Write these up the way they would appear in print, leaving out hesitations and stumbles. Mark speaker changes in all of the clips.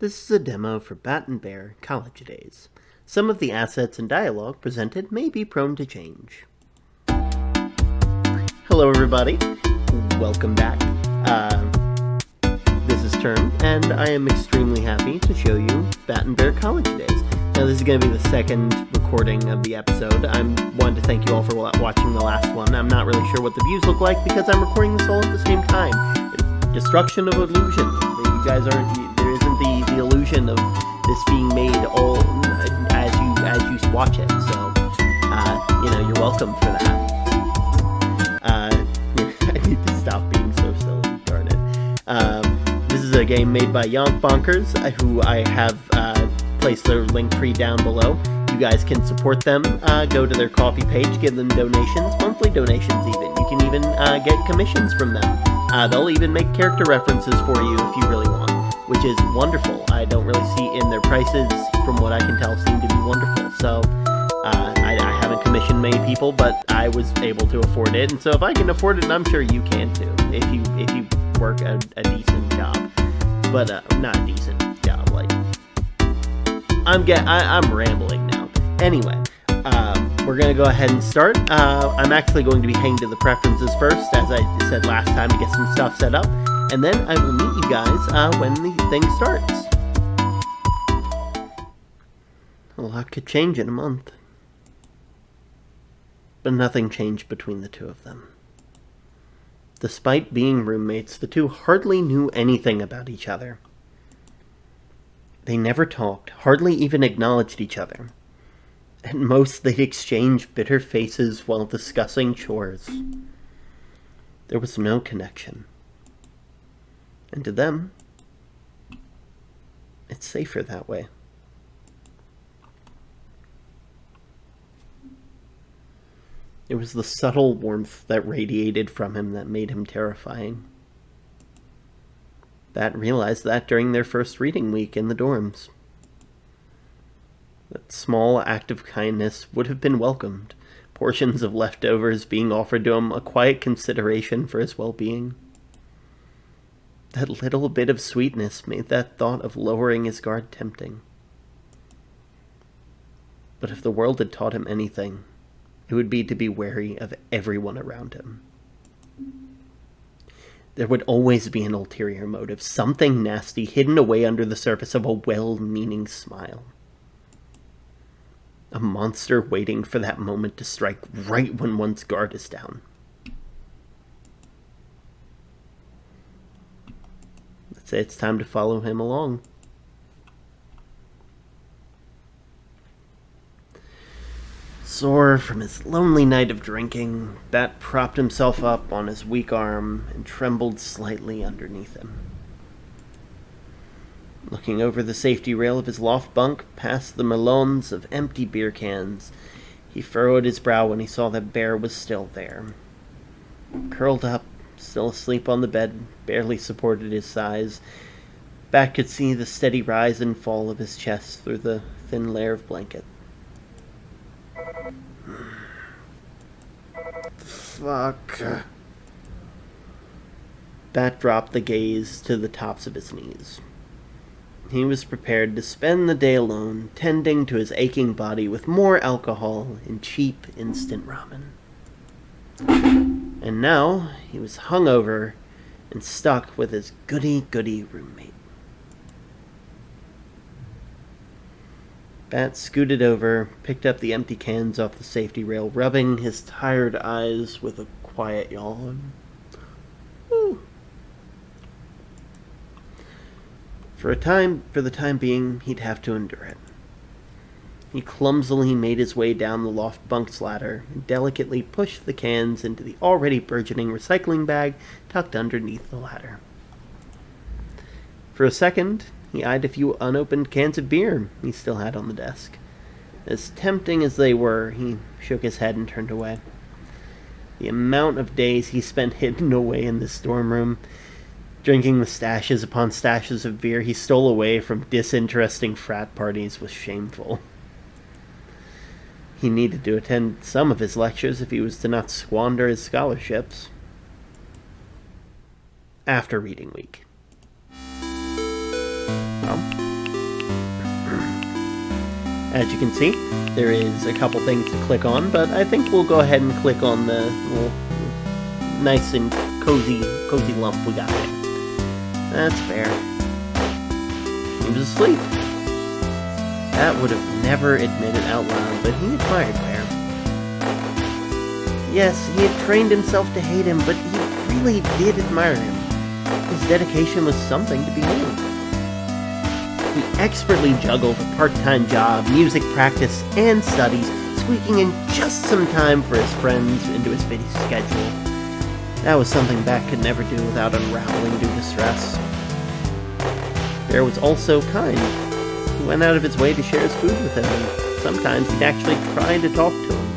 Speaker 1: This is a demo for Bat and Bear College Days. Some of the assets and dialogue presented may be prone to change. Hello everybody, welcome back. This is Term, and I am extremely happy to show you Bat and Bear College Days. Now this is going to be the second recording of the episode. I wanted to thank you all for watching the last one. I'm not really sure what the views look like because I'm recording this all at the same time. Destruction of illusion. You guys aren't, there isn't the illusion of this being made all as you watch it. So, you're welcome for that. I need to stop being so silly, darn it. This is a game made by Yonkbonkers, who I have placed their link tree down below. You guys can support them. Go to their Ko-fi page, give them donations, monthly donations even. You can even get commissions from them. They'll even make character references for you if you really want, which is wonderful. I don't really see in their prices, from what I can tell, seem to be wonderful. So I haven't commissioned many people, but I was able to afford it. And so if I can afford it, I'm sure you can too, if you work a decent job. But not a decent job, like I'm rambling now. Anyway, we're going to go ahead and start. I'm actually going to be heading to the preferences first, as I said last time, to get some stuff set up. And then I will meet you guys when the thing starts. A lot could change in a month. But nothing changed between the two of them. Despite being roommates, the two hardly knew anything about each other. They never talked, hardly even acknowledged each other. At most, they'd exchange bitter faces while discussing chores. There was no connection. And to them, it's safer that way. It was the subtle warmth that radiated from him that made him terrifying. Bat realized that during their first reading week in the dorms. That small act of kindness would have been welcomed, portions of leftovers being offered to him, a quiet consideration for his well-being. That little bit of sweetness made that thought of lowering his guard tempting. But if the world had taught him anything, it would be to be wary of everyone around him. There would always be an ulterior motive, something nasty hidden away under the surface of a well-meaning smile. A monster waiting for that moment to strike right when one's guard is down. Let's say it's time to follow him along. Sore from his lonely night of drinking, Bat propped himself up on his weak arm and trembled slightly underneath him. Looking over the safety rail of his loft bunk, past the melons of empty beer cans, he furrowed his brow when he saw that Bear was still there. Curled up, still asleep on the bed, barely supported his sighs. Bat could see the steady rise and fall of his chest through the thin layer of blanket. Fuck. Bat dropped the gaze to the tops of his knees. He was prepared to spend the day alone, tending to his aching body with more alcohol and cheap instant ramen. And now he was hungover and stuck with his goody-goody roommate. Bat scooted over, picked up the empty cans off the safety rail, rubbing his tired eyes with a quiet yawn. Whew. For the time being, he'd have to endure it. He clumsily made his way down the loft bunk's ladder and delicately pushed the cans into the already burgeoning recycling bag tucked underneath the ladder. For a second, he eyed a few unopened cans of beer he still had on the desk. As tempting as they were, he shook his head and turned away. The amount of days he spent hidden away in this dorm room, drinking the stashes upon stashes of beer he stole away from disinteresting frat parties, was shameful. He needed to attend some of his lectures if he was to not squander his scholarships. After reading week. Well, As you can see, there is a couple things to click on, but I think we'll go ahead and click on the little nice and cozy lump we got there. That's fair. He was asleep. Bat would have never admitted out loud, but he admired Bear. Yes, he had trained himself to hate him, but he really did admire him. His dedication was something to behold. He expertly juggled a part-time job, music practice, and studies, squeaking in just some time for his friends into his busy schedule. That was something Bat could never do without unraveling due to stress. Bear was also kind. He went out of his way to share his food with him, and sometimes he'd actually try to talk to him.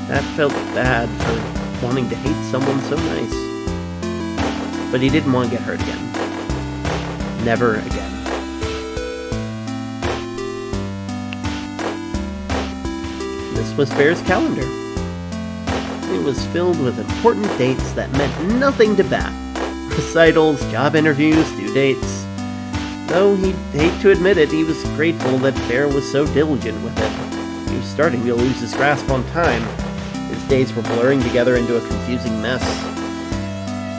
Speaker 1: Bat felt bad for wanting to hate someone so nice. But he didn't want to get hurt again. Never again. This was Bear's calendar. It was filled with important dates that meant nothing to Bat. Recitals, job interviews, due dates. Though he'd hate to admit it, he was grateful that Bear was so diligent with it. He was starting to lose his grasp on time. His days were blurring together into a confusing mess.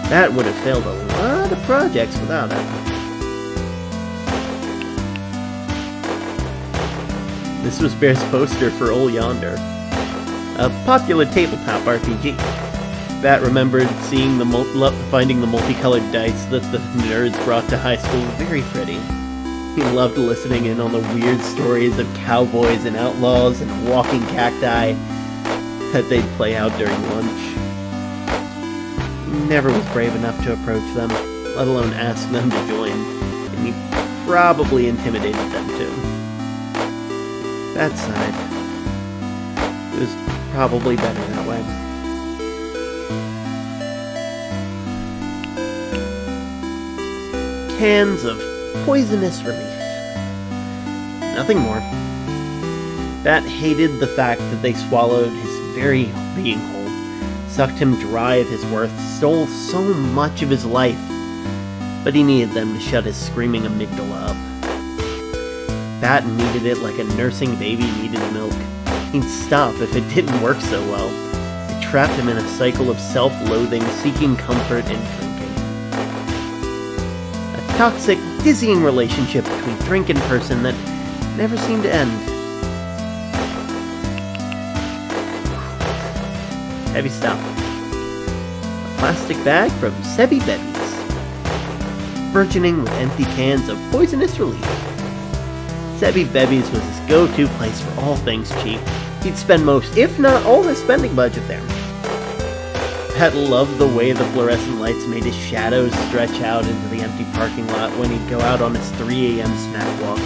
Speaker 1: Bat would have failed a lot of projects without it. This was Bear's poster for Ol' Yonder, a popular tabletop RPG. Bat remembered finding the multicolored dice that the nerds brought to high school very pretty. He loved listening in on the weird stories of cowboys and outlaws and walking cacti that they'd play out during lunch. He never was brave enough to approach them, let alone ask them to join, and he probably intimidated them too. That side. It was probably better that way. Cans of poisonous relief. Nothing more. Bat hated the fact that they swallowed his very being whole, sucked him dry of his worth, stole so much of his life, but he needed them to shut his screaming amygdala up. Bat needed it like a nursing baby needed milk. He'd stop if it didn't work so well. It trapped him in a cycle of self-loathing, seeking comfort in drinking. A toxic, dizzying relationship between drink and person that never seemed to end. Heavy stuff. A plastic bag from Sebby Bebbies, burgeoning with empty cans of poisonous relief. Sebby Bebbies was his go-to place for all things cheap. He'd spend most, if not all, his spending budget there. Pat loved the way the fluorescent lights made his shadows stretch out into the empty parking lot when he'd go out on his 3 a.m. snack walks.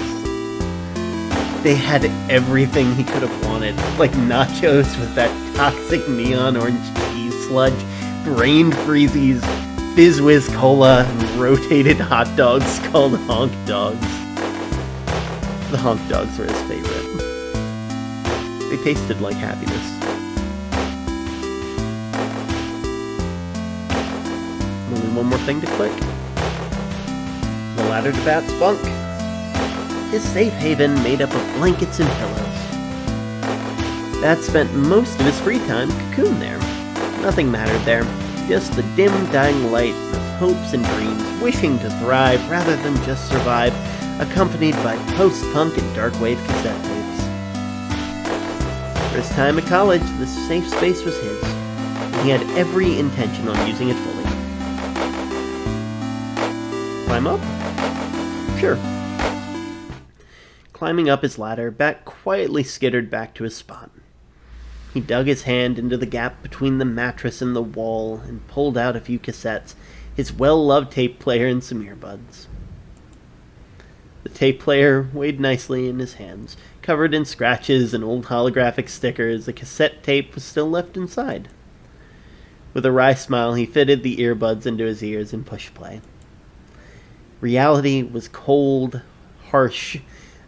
Speaker 1: They had everything he could have wanted, like nachos with that toxic neon orange cheese sludge, brain freezies, Fizz Whiz Cola, and rotated hot dogs called honk dogs. The honk dogs were his favorite. They tasted like happiness. Only one more thing to click. The ladder to Bat's bunk. His safe haven made up of blankets and pillows. Bat spent most of his free time cocooned there. Nothing mattered there, just the dim, dying light of hopes and dreams, wishing to thrive rather than just survive, accompanied by post-punk and dark wave cassette tapes. For his time at college, this safe space was his, and he had every intention on using it fully. Climb up? Sure. Climbing up his ladder, Bat quietly skittered back to his spot. He dug his hand into the gap between the mattress and the wall and pulled out a few cassettes, his well-loved tape player and some earbuds. The tape player weighed nicely in his hands. Covered in scratches and old holographic stickers, the cassette tape was still left inside. With a wry smile, he fitted the earbuds into his ears and pushed play. Reality was cold, harsh,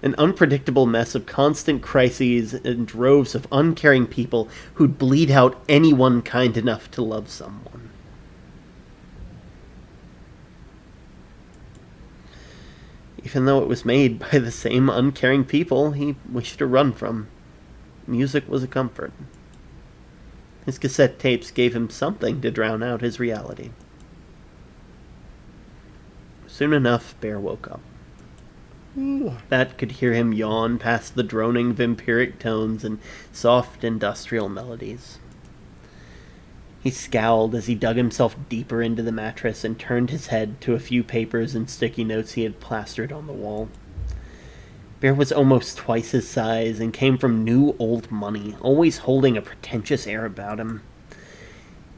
Speaker 1: an unpredictable mess of constant crises and droves of uncaring people who'd bleed out anyone kind enough to love someone. even though it was made by the same uncaring people he wished to run from. Music was a comfort. His cassette tapes gave him something to drown out his reality. Soon enough, Bear woke up. Bat could hear him yawn past the droning vampiric tones and soft industrial melodies. He scowled as he dug himself deeper into the mattress and turned his head to a few papers and sticky notes he had plastered on the wall. Bear was almost twice his size and came from new old money, always holding a pretentious air about him.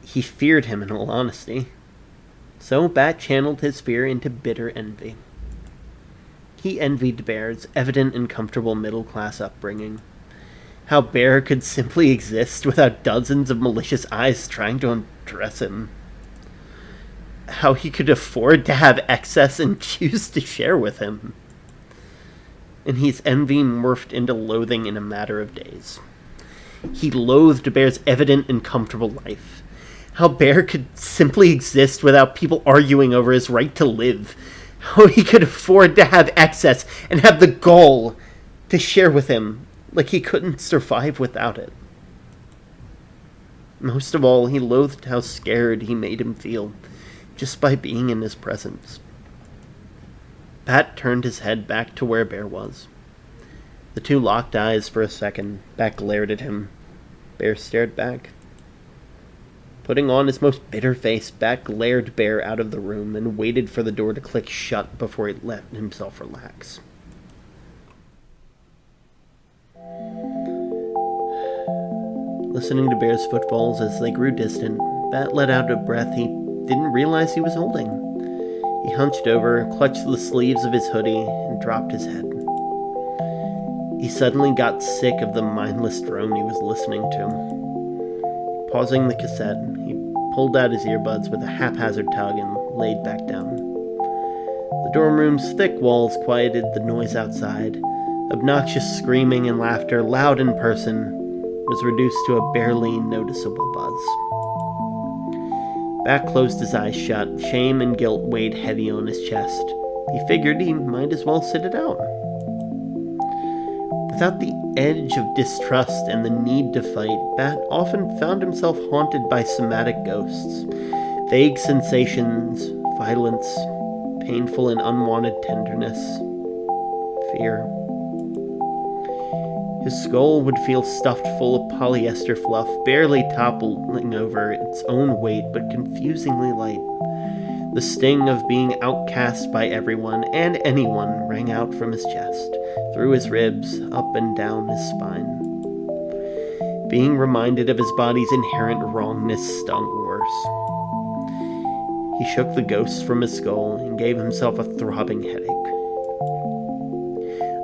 Speaker 1: He feared him, in all honesty. So Bat channeled his fear into bitter envy. He envied Bear's evident and comfortable middle-class upbringing. How Bear could simply exist without dozens of malicious eyes trying to undress him. How he could afford to have excess and choose to share with him. And his envy morphed into loathing in a matter of days. He loathed Bear's evident and comfortable life. How Bear could simply exist without people arguing over his right to live. How he could afford to have excess and have the gall to share with him like he couldn't survive without it. Most of all, he loathed how scared he made him feel just by being in his presence. Bat turned his head back to where Bear was. The two locked eyes for a second. Bat glared at him. Bear stared back. Putting on his most bitter face, Bat glared Bear out of the room and waited for the door to click shut before he let himself relax. Listening to Bear's footfalls as they grew distant, Bat let out a breath he didn't realize he was holding. He hunched over, clutched the sleeves of his hoodie, and dropped his head. He suddenly got sick of the mindless drone he was listening to. Pausing the cassette, he pulled out his earbuds with a haphazard tug and laid back down. The dorm room's thick walls quieted the noise outside. Obnoxious screaming and laughter, loud in person, was reduced to a barely noticeable buzz. Bat closed his eyes shut. Shame and guilt weighed heavy on his chest. He figured he might as well sit it out. Without the edge of distrust and the need to fight, Bat often found himself haunted by somatic ghosts. Vague sensations, violence, painful and unwanted tenderness, fear. His skull would feel stuffed full of polyester fluff, barely toppling over its own weight, but confusingly light. The sting of being outcast by everyone and anyone rang out from his chest, through his ribs, up and down his spine. Being reminded of his body's inherent wrongness stung worse. He shook the ghosts from his skull and gave himself a throbbing headache.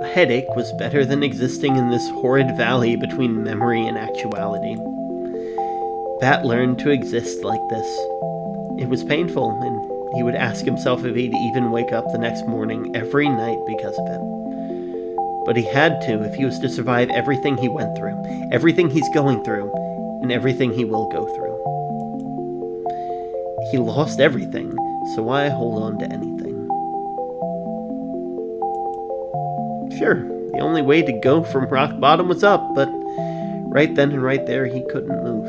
Speaker 1: A headache was better than existing in this horrid valley between memory and actuality. Bat learned to exist like this. It was painful, and he would ask himself if he'd even wake up the next morning every night because of it. But he had to if he was to survive everything he went through, everything he's going through, and everything he will go through. He lost everything, so why hold on to anything? Sure, the only way to go from rock bottom was up, but right then and right there he couldn't move.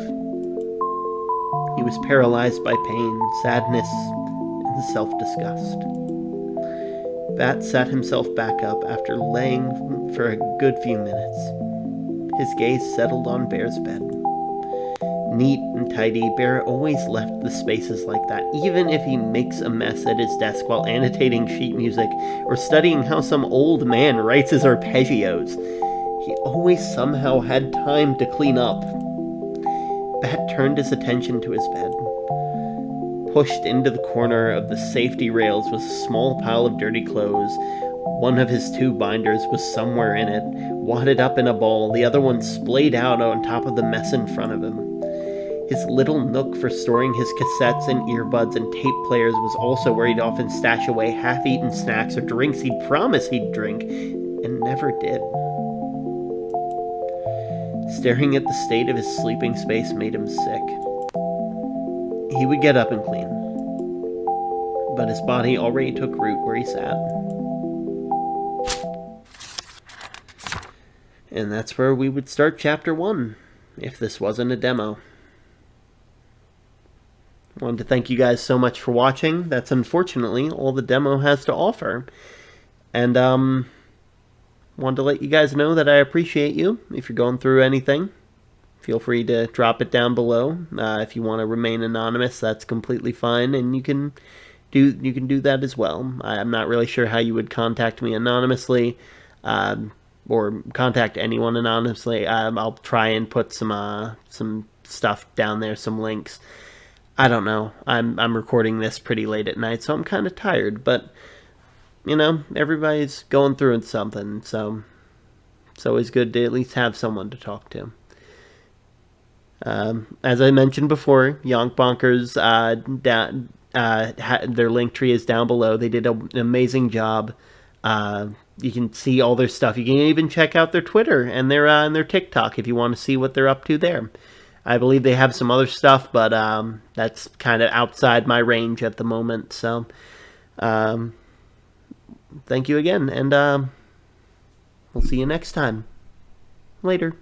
Speaker 1: He was paralyzed by pain, sadness, and self-disgust. Bat sat himself back up after laying for a good few minutes. His gaze settled on Bear's bed. Neat and tidy, Bear always left the spaces like that, even if he makes a mess at his desk while annotating sheet music or studying how some old man writes his arpeggios. He always somehow had time to clean up. Bat turned his attention to his bed. Pushed into the corner of the safety rails was a small pile of dirty clothes. One of his two binders was somewhere in it, wadded up in a ball, the other one splayed out on top of the mess in front of him. His little nook for storing his cassettes and earbuds and tape players was also where he'd often stash away half-eaten snacks or drinks he'd promised he'd drink, and never did. Staring at the state of his sleeping space made him sick. He would get up and clean, but his body already took root where he sat. And that's where we would start Chapter 1, if this wasn't a demo. I wanted to thank you guys so much for watching. That's unfortunately all the demo has to offer. And, wanted to let you guys know that I appreciate you. If you're going through anything, feel free to drop it down below. If you want to remain anonymous, that's completely fine, and you can do that as well. I'm not really sure how you would contact me anonymously, or contact anyone anonymously. I'll try and put some stuff down there, some links. I don't know. I'm recording this pretty late at night, so I'm kind of tired, but you know, everybody's going through something, so it's always good to at least have someone to talk to. As I mentioned before, Yonkbonkers, their link tree is down below. They did an amazing job. You can see all their stuff. You can even check out their Twitter and their TikTok if you want to see what they're up to there. I believe they have some other stuff, but that's kind of outside my range at the moment. So, thank you again, and we'll see you next time. Later.